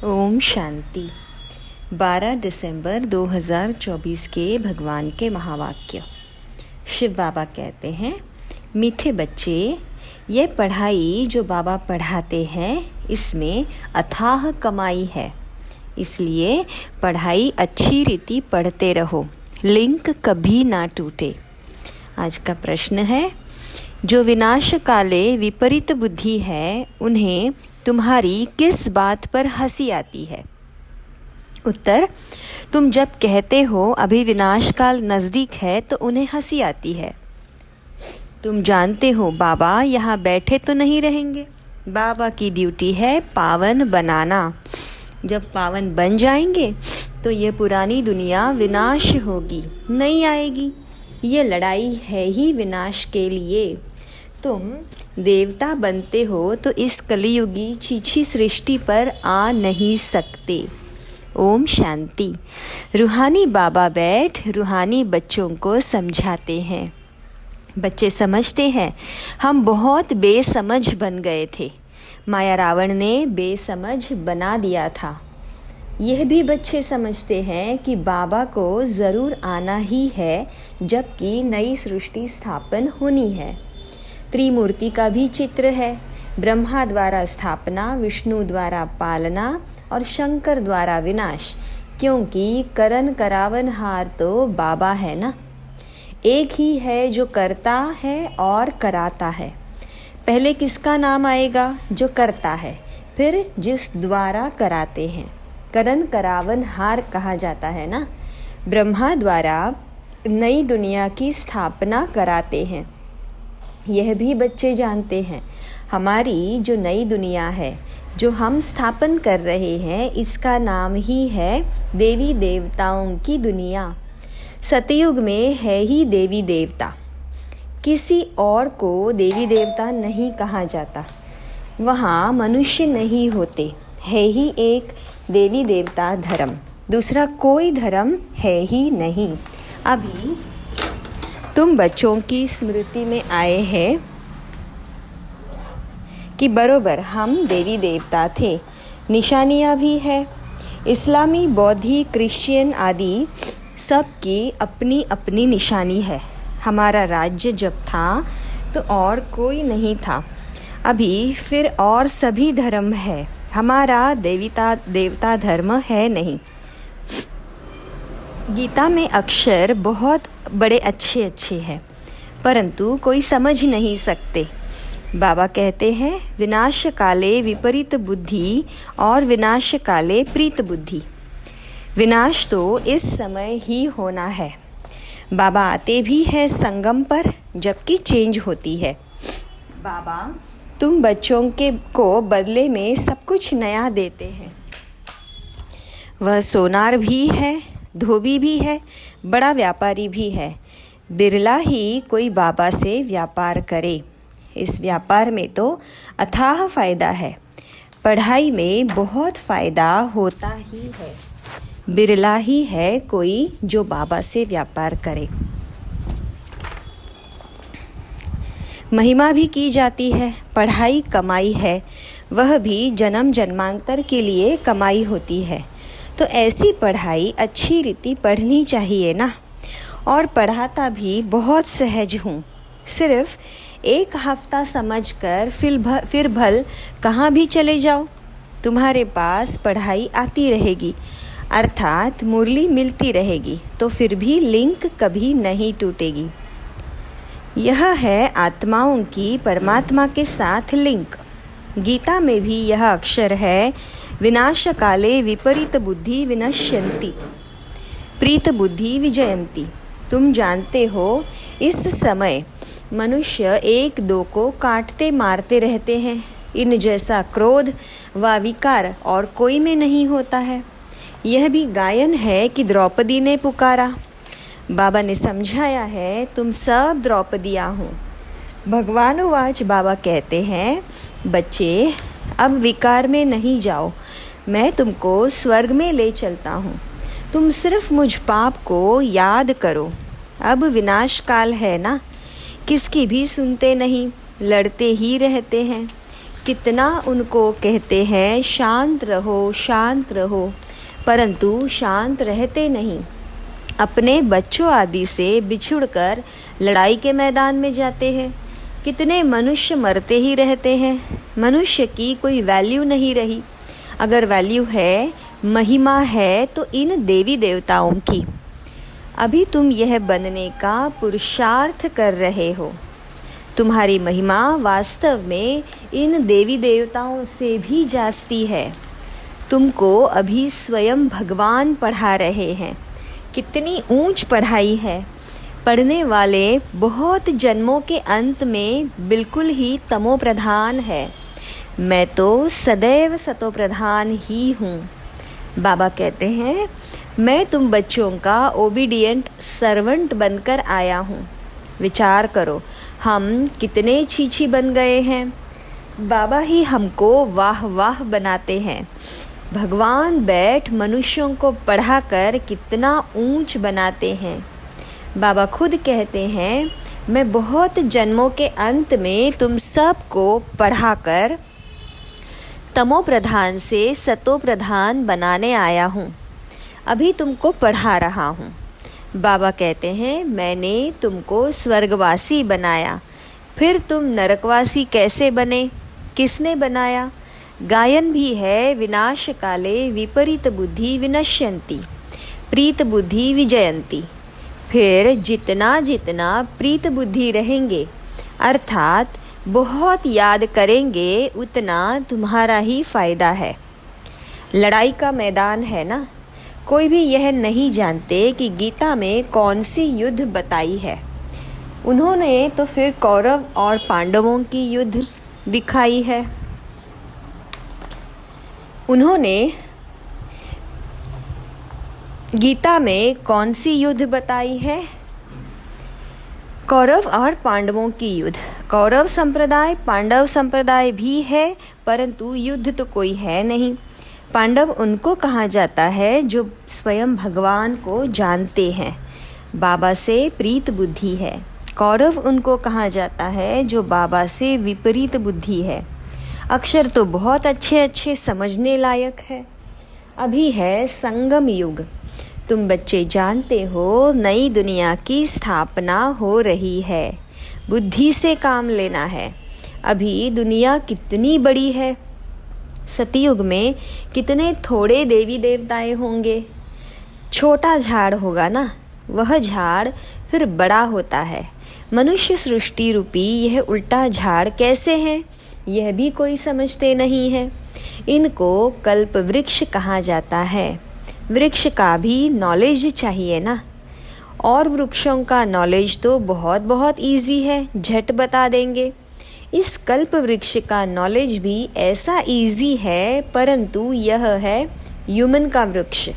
ओम शांति। 12 दिसंबर 2024 के भगवान के महावाक्य। शिव बाबा कहते हैं, मीठे बच्चे, ये पढ़ाई जो बाबा पढ़ाते हैं इसमें अथाह कमाई है, इसलिए पढ़ाई अच्छी रीति पढ़ते रहो, लिंक कभी ना टूटे। आज का प्रश्न है, जो विनाश काले विपरीत बुद्धि है उन्हें तुम्हारी किस बात पर हंसी आती है? उत्तर, तुम जब कहते हो अभी विनाश काल नज़दीक है तो उन्हें हंसी आती है। तुम जानते हो बाबा यहाँ बैठे तो नहीं रहेंगे, बाबा की ड्यूटी है पावन बनाना। जब पावन बन जाएंगे तो ये पुरानी दुनिया विनाश होगी, नहीं आएगी। ये लड़ाई है ही विनाश के लिए। तुम देवता बनते हो तो इस कलियुगी छीछी सृष्टि पर आ नहीं सकते। ओम शांति। रूहानी बाबा बैठ रूहानी बच्चों को समझाते हैं। बच्चे समझते हैं हम बहुत बेसमझ बन गए थे, माया रावण ने बेसमझ बना दिया था। यह भी बच्चे समझते हैं कि बाबा को ज़रूर आना ही है, जबकि नई सृष्टि स्थापन होनी है। त्रिमूर्ति का भी चित्र है, ब्रह्मा द्वारा स्थापना, विष्णु द्वारा पालना और शंकर द्वारा विनाश, क्योंकि करन करावन हार तो बाबा है ना। एक ही है जो करता है और कराता है। पहले किसका नाम आएगा? जो करता है, फिर जिस द्वारा कराते हैं। करन करावन हार कहा जाता है ना। ब्रह्मा द्वारा नई दुनिया की स्थापना कराते हैं। यह भी बच्चे जानते हैं हमारी जो नई दुनिया है, जो हम स्थापन कर रहे हैं, इसका नाम ही है देवी देवताओं की दुनिया। सतयुग में है ही देवी देवता, किसी और को देवी देवता नहीं कहा जाता। वहाँ मनुष्य नहीं होते, है ही एक देवी देवता धर्म, दूसरा कोई धर्म है ही नहीं। अभी तुम बच्चों की स्मृति में आए हैं कि बरोबर हम देवी देवता थे। निशानियाँ भी है, इस्लामी, बौद्धी, क्रिश्चियन आदि सबकी अपनी अपनी निशानी है। हमारा राज्य जब था तो और कोई नहीं था, अभी फिर और सभी धर्म है, हमारा देवता धर्म है नहीं। गीता में अक्षर बहुत बड़े अच्छे अच्छे हैं, परंतु कोई समझ नहीं सकते। बाबा कहते हैं, विनाश काले विपरीत बुद्धि और विनाश काले प्रीत बुद्धि। विनाश तो इस समय ही होना है। बाबा आते भी है संगम पर, जबकि चेंज होती है। बाबा तुम बच्चों को बदले में सब कुछ नया देते हैं। वह सोनार भी है, धोबी भी है, बड़ा व्यापारी भी है। बिरला ही कोई बाबा से व्यापार करे। इस व्यापार में तो अथाह फ़ायदा है, पढ़ाई में बहुत फ़ायदा होता ही है। बिरला ही है कोई जो बाबा से व्यापार करे। महिमा भी की जाती है, पढ़ाई कमाई है, वह भी जन्म जन्मांतर के लिए कमाई होती है। तो ऐसी पढ़ाई अच्छी रीति पढ़नी चाहिए ना। और पढ़ाता भी बहुत सहज हूँ, सिर्फ एक हफ्ता समझकर फिर भल कहाँ भी चले जाओ, तुम्हारे पास पढ़ाई आती रहेगी, अर्थात मुरली मिलती रहेगी, तो फिर भी लिंक कभी नहीं टूटेगी। यह है आत्माओं की परमात्मा के साथ लिंक। गीता में भी यह अक्षर है, विनाश काले विपरीत बुद्धि विनश्यन्ति, प्रीत बुद्धि विजयन्ति। तुम जानते हो इस समय मनुष्य एक दो को काटते मारते रहते हैं। इन जैसा क्रोध व विकार और कोई में नहीं होता है। यह भी गायन है कि द्रौपदी ने पुकारा। बाबा ने समझाया है, तुम सब द्रौपदियाँ हो। भगवानुवाच बाबा कहते हैं, बच्चे अब विकार में नहीं जाओ, मैं तुमको स्वर्ग में ले चलता हूँ। तुम सिर्फ मुझ पाप को याद करो। अब विनाश काल है ना, किसकी भी सुनते नहीं, लड़ते ही रहते हैं। कितना उनको कहते हैं शांत रहो, परंतु शांत रहते नहीं। अपने बच्चों आदि से बिछुड़कर लड़ाई के मैदान में जाते हैं। कितने मनुष्य मरते ही रहते हैं। मनुष्य की कोई वैल्यू नहीं रही। अगर वैल्यू है, महिमा है, तो इन देवी देवताओं की। अभी तुम यह बनने का पुरुषार्थ कर रहे हो। तुम्हारी महिमा वास्तव में इन देवी देवताओं से भी जास्ती है। तुमको अभी स्वयं भगवान पढ़ा रहे हैं। कितनी ऊंच पढ़ाई है। पढ़ने वाले बहुत जन्मों के अंत में बिल्कुल ही तमो प्रधान है। मैं तो सदैव सतो प्रधान ही हूँ। बाबा कहते हैं, मैं तुम बच्चों का ओबीडिएंट सर्वेंट बनकर आया हूँ। विचार करो, हम कितने छीछी बन गए हैं। बाबा ही हमको वाह वाह बनाते हैं। भगवान बैठ मनुष्यों को पढ़ाकर कितना ऊंच बनाते हैं। बाबा खुद कहते हैं, मैं बहुत जन्मों के अंत में तुम सबको पढ़ाकर तमो प्रधान से सतो प्रधान बनाने आया हूँ। अभी तुमको पढ़ा रहा हूँ। बाबा कहते हैं, मैंने तुमको स्वर्गवासी बनाया, फिर तुम नरकवासी कैसे बने? किसने बनाया? गायन भी है, विनाश काले विपरीत बुद्धि विनश्यन्ति, प्रीत बुद्धि विजयन्ति। फिर जितना जितना प्रीत बुद्धि रहेंगे, अर्थात बहुत याद करेंगे, उतना तुम्हारा ही फ़ायदा है। लड़ाई का मैदान है ना। कोई भी यह नहीं जानते कि गीता में कौन सी युद्ध बताई है। उन्होंने तो फिर कौरव और पांडवों की युद्ध दिखाई है। उन्होंने गीता में कौन सी युद्ध बताई है? कौरव और पांडवों की युद्ध। कौरव संप्रदाय, पांडव संप्रदाय भी है, परंतु युद्ध तो कोई है नहीं। पांडव उनको कहा जाता है जो स्वयं भगवान को जानते हैं, बाबा से प्रीत बुद्धि है। कौरव उनको कहा जाता है जो बाबा से विपरीत बुद्धि है। अक्षर तो बहुत अच्छे अच्छे समझने लायक है। अभी है संगम युग। तुम बच्चे जानते हो, नई दुनिया की स्थापना हो रही है। बुद्धि से काम लेना है। अभी दुनिया कितनी बड़ी है। सतयुग में कितने थोड़े देवी देवताएं होंगे। छोटा झाड़ होगा ना, वह झाड़ फिर बड़ा होता है। मनुष्य सृष्टि रूपी यह उल्टा झाड़ कैसे है, यह भी कोई समझते नहीं है। इनको कल्प वृक्ष कहा जाता है। वृक्ष का भी नॉलेज चाहिए ना। और वृक्षों का नॉलेज तो बहुत बहुत इजी है, झट बता देंगे। इस कल्प वृक्ष का नॉलेज भी ऐसा इजी है, परंतु यह है ह्यूमन का वृक्ष।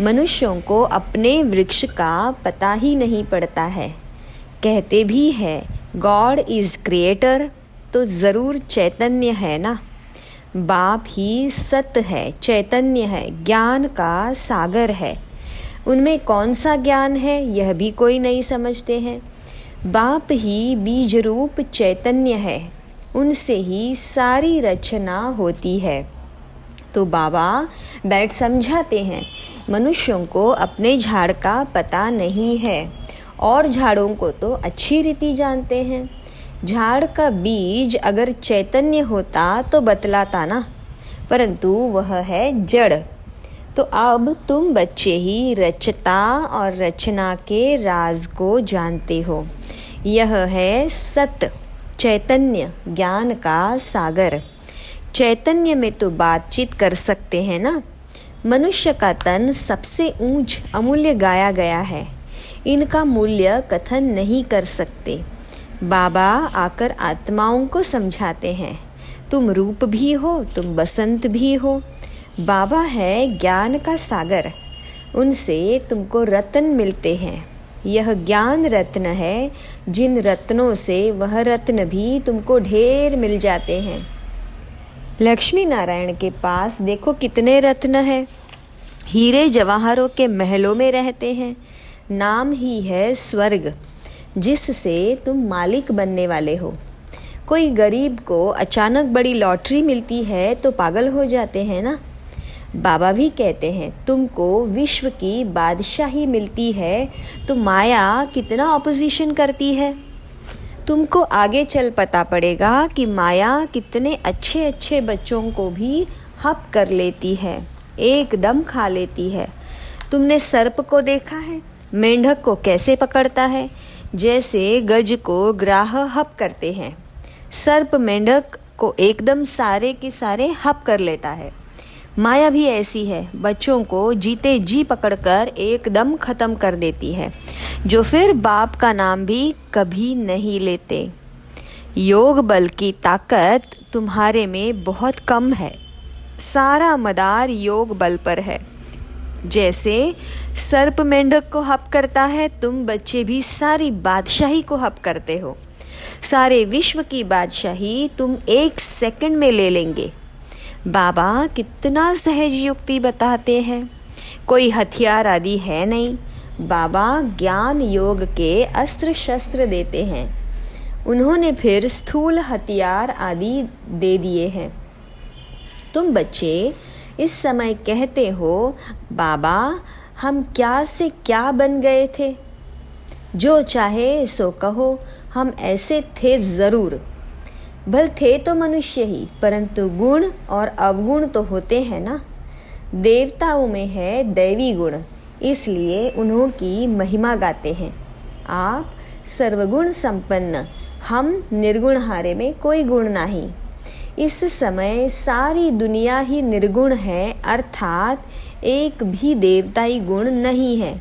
मनुष्यों को अपने वृक्ष का पता ही नहीं पड़ता है। कहते भी है गॉड इज़ क्रिएटर, तो ज़रूर चैतन्य है ना। बाप ही सत्य है, चैतन्य है, ज्ञान का सागर है। उनमें कौन सा ज्ञान है, यह भी कोई नहीं समझते हैं। बाप ही बीज रूप चैतन्य है, उनसे ही सारी रचना होती है। तो बाबा बैठ समझाते हैं, मनुष्यों को अपने झाड़ का पता नहीं है और झाड़ों को तो अच्छी रीति जानते हैं। झाड़ का बीज अगर चैतन्य होता तो बतलाता ना, परंतु वह है जड़। तो अब तुम बच्चे ही रचता और रचना के राज को जानते हो। यह है सत्य, चैतन्य, ज्ञान का सागर। चैतन्य में तो बातचीत कर सकते हैं ना। मनुष्य का तन सबसे ऊंच अमूल्य गाया गया है। इनका मूल्य कथन नहीं कर सकते। बाबा आकर आत्माओं को समझाते हैं, तुम रूप भी हो, तुम बसंत भी हो। बाबा है ज्ञान का सागर, उनसे तुमको रत्न मिलते हैं। यह ज्ञान रत्न है, जिन रत्नों से वह रत्न भी तुमको ढेर मिल जाते हैं। लक्ष्मी नारायण के पास देखो कितने रत्न हैं। हीरे जवाहरों के महलों में रहते हैं। नाम ही है स्वर्ग, जिससे तुम मालिक बनने वाले हो। कोई गरीब को अचानक बड़ी लॉटरी मिलती है तो पागल हो जाते हैं ना। बाबा भी कहते हैं तुमको विश्व की बादशाही मिलती है तो माया कितना ऑपोजिशन करती है। तुमको आगे चल पता पड़ेगा कि माया कितने अच्छे अच्छे बच्चों को भी हप कर लेती है, एकदम खा लेती है। तुमने सर्प को देखा है, मेंढक को कैसे पकड़ता है, जैसे गज को ग्राह हप करते हैं। सर्प मेंढक को एकदम सारे के सारे हप कर लेता है। माया भी ऐसी है, बच्चों को जीते जी पकड़कर एकदम ख़त्म कर देती है, जो फिर बाप का नाम भी कभी नहीं लेते। योग बल की ताकत तुम्हारे में बहुत कम है, सारा मदार योग बल पर है। जैसे सर्प मेंढक को हप करता है, तुम बच्चे भी सारी बादशाही को हप करते हो। सारे विश्व की बादशाही तुम 1 सेकंड में ले लेंगे। बाबा कितना सहज युक्ति बताते हैं, कोई हथियार आदि है नहीं। बाबा ज्ञान योग के अस्त्र शस्त्र देते हैं, उन्होंने फिर स्थूल हथियार आदि दे दिए हैं। तुम बच्चे इस समय कहते हो बाबा हम क्या से क्या बन गए थे। जो चाहे सो कहो, हम ऐसे थे ज़रूर। भल थे तो मनुष्य ही, परंतु गुण और अवगुण तो होते हैं ना। देवताओं में है दैवी गुण, इसलिए उन्हों की महिमा गाते हैं। आप सर्वगुण संपन्न, हम निर्गुण हारे में कोई गुण नहीं। इस समय सारी दुनिया ही निर्गुण है, अर्थात एक भी देवताई गुण नहीं है।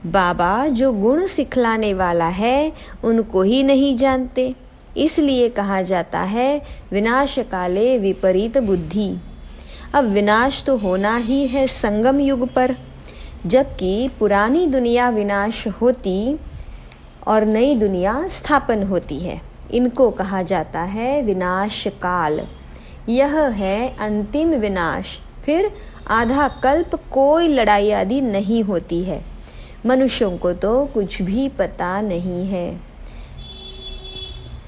बाबा जो गुण सिखलाने वाला है उनको ही नहीं जानते, इसलिए कहा जाता है विनाश काले विपरीत बुद्धि। अब विनाश तो होना ही है संगम युग पर, जबकि पुरानी दुनिया विनाश होती और नई दुनिया स्थापन होती है। इनको कहा जाता है विनाश काल। यह है अंतिम विनाश, फिर आधा कल्प कोई लड़ाई आदि नहीं होती है। मनुष्यों को तो कुछ भी पता नहीं है।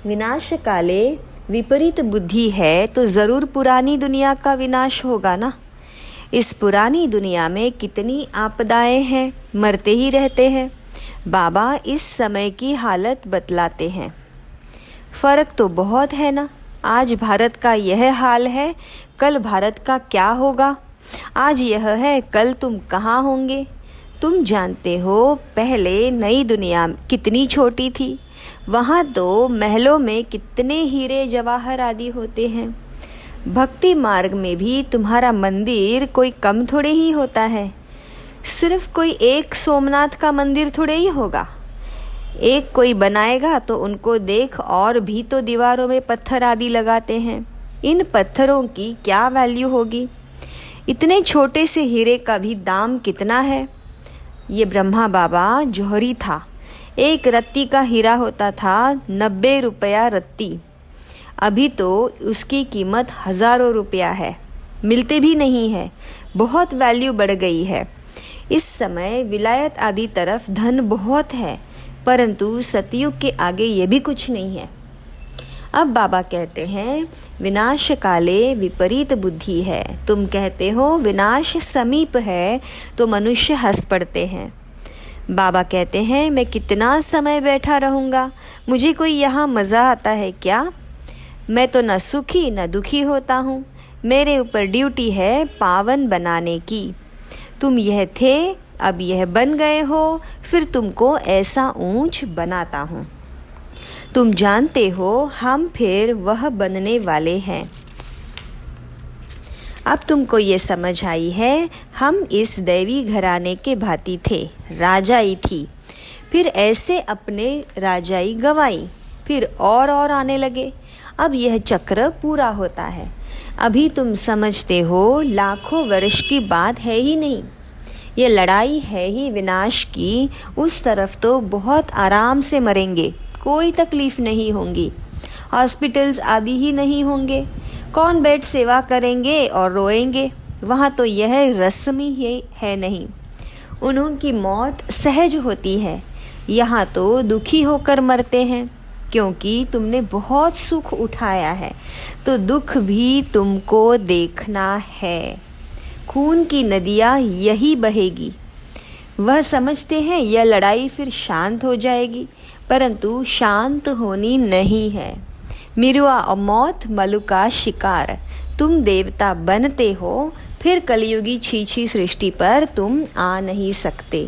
विनाश काले विपरीत बुद्धि है तो ज़रूर पुरानी दुनिया का विनाश होगा ना। इस पुरानी दुनिया में कितनी आपदाएं हैं, मरते ही रहते हैं। बाबा इस समय की हालत बतलाते हैं। फ़र्क तो बहुत है ना। आज भारत का यह हाल है, कल भारत का क्या होगा। आज यह है, कल तुम कहाँ होंगे। तुम जानते हो पहले नई दुनिया कितनी छोटी थी, वहाँ तो महलों में कितने हीरे जवाहर आदि होते हैं। भक्ति मार्ग में भी तुम्हारा मंदिर कोई कम थोड़े ही होता है। सिर्फ कोई एक सोमनाथ का मंदिर थोड़े ही होगा। एक कोई बनाएगा तो उनको देख और भी तो दीवारों में पत्थर आदि लगाते हैं। इन पत्थरों की क्या वैल्यू होगी। इतने छोटे से हीरे का भी दाम कितना है। ये ब्रह्मा बाबा जौहरी था। एक रत्ती का हीरा होता था 90 रुपया रत्ती। अभी तो उसकी कीमत हज़ारों रुपया है, मिलते भी नहीं है। बहुत वैल्यू बढ़ गई है। इस समय विलायत आदि तरफ धन बहुत है, परंतु सतयुग के आगे ये भी कुछ नहीं है। अब बाबा कहते हैं विनाश काले विपरीत बुद्धि है। तुम कहते हो विनाश समीप है तो मनुष्य हंस पड़ते हैं। बाबा कहते हैं मैं कितना समय बैठा रहूँगा, मुझे कोई यहाँ मज़ा आता है क्या। मैं तो न सुखी न दुखी होता हूँ, मेरे ऊपर ड्यूटी है पावन बनाने की। तुम यह थे, अब यह बन गए हो, फिर तुमको ऐसा ऊंच बनाता हूँ। तुम जानते हो हम फिर वह बनने वाले हैं। अब तुमको ये समझ आई है, हम इस दैवी घराने के भांति थे, राजाई थी, फिर ऐसे अपने राजाई गंवाई, फिर और आने लगे। अब यह चक्र पूरा होता है। अभी तुम समझते हो लाखों वर्ष की बात है ही नहीं, ये लड़ाई है ही विनाश की। उस तरफ तो बहुत आराम से मरेंगे, कोई तकलीफ नहीं होंगी, हॉस्पिटल्स आदि ही नहीं होंगे। कौन बेड सेवा करेंगे और रोएंगे, वहाँ तो यह रस्म ही है नहीं। उन्हों की मौत सहज होती है, यहाँ तो दुखी होकर मरते हैं। क्योंकि तुमने बहुत सुख उठाया है, तो दुख भी तुमको देखना है। खून की नदियाँ यही बहेगी। वह समझते हैं यह लड़ाई फिर शांत हो जाएगी, परंतु शांत होनी नहीं है। मिरुआ और मौत मलु का शिकार। तुम देवता बनते हो, फिर कलयुगी छीछी सृष्टि पर तुम आ नहीं सकते।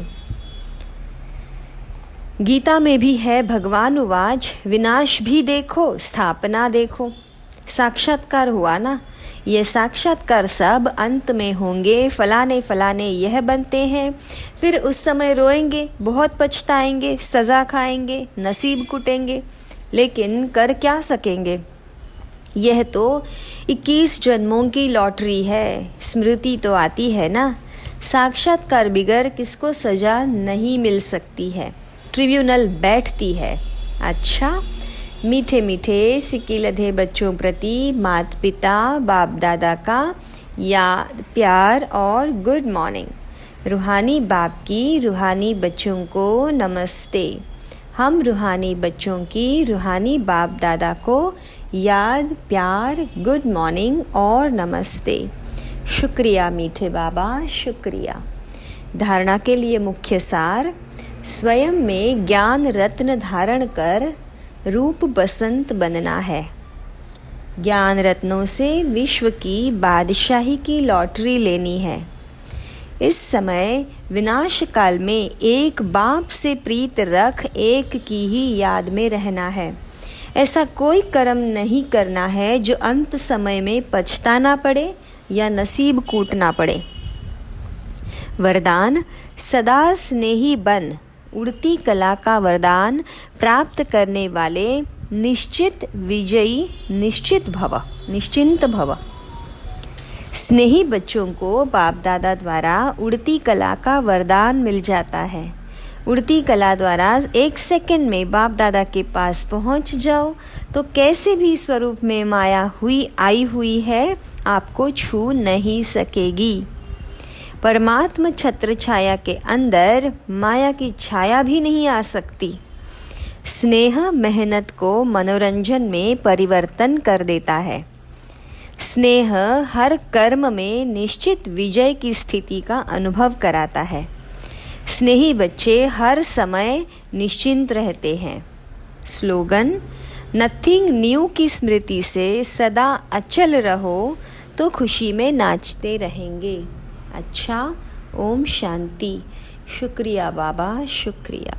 गीता में भी है, भगवान उवाच, विनाश भी देखो स्थापना देखो। साक्षात्कार हुआ ना, ये साक्षात्कार सब अंत में होंगे। फलाने फलाने यह बनते हैं, फिर उस समय रोएंगे, बहुत पछताएंगे, सज़ा खाएंगे, नसीब कुटेंगे, लेकिन कर क्या सकेंगे। यह तो 21 जन्मों की लॉटरी है। स्मृति तो आती है ना, साक्षात्कार बिगर किसको सज़ा नहीं मिल सकती है, ट्रिब्यूनल बैठती है। अच्छा, मीठे मीठे सिक्की लधे बच्चों प्रति माता पिता बाप दादा का याद, प्यार और गुड मॉर्निंग। रूहानी बाप की रूहानी बच्चों को नमस्ते। हम रूहानी बच्चों की रूहानी बाप दादा को याद, प्यार, गुड मॉर्निंग और नमस्ते। शुक्रिया मीठे बाबा, शुक्रिया। धारणा के लिए मुख्य सार, स्वयं में ज्ञान रत्न धारण कर रूप बसंत बनना है। ज्ञान रत्नों से विश्व की बादशाही की लॉटरी लेनी है। इस समय विनाश काल में एक बाप से प्रीत रख एक की ही याद में रहना है। ऐसा कोई कर्म नहीं करना है जो अंत समय में पछताना पड़े या नसीब कूटना पड़े। वरदान, सदा स्नेही बन। उड़ती कला का वरदान प्राप्त करने वाले निश्चित विजयी निश्चित निश्चिंत भव। स्नेही बच्चों को बाप दादा द्वारा उड़ती कला का वरदान मिल जाता है। उड़ती कला द्वारा 1 सेकंड में बाप दादा के पास पहुंच जाओ तो कैसे भी स्वरूप में माया आई हुई है, आपको छू नहीं सकेगी। परमात्म छत्र छाया के अंदर माया की छाया भी नहीं आ सकती। स्नेह मेहनत को मनोरंजन में परिवर्तन कर देता है। स्नेह हर कर्म में निश्चित विजय की स्थिति का अनुभव कराता है। स्नेही बच्चे हर समय निश्चिंत रहते हैं। स्लोगन, नथिंग न्यू की स्मृति से सदा अचल रहो तो खुशी में नाचते रहेंगे। अच्छा, ओम शांति। शुक्रिया बाबा, शुक्रिया।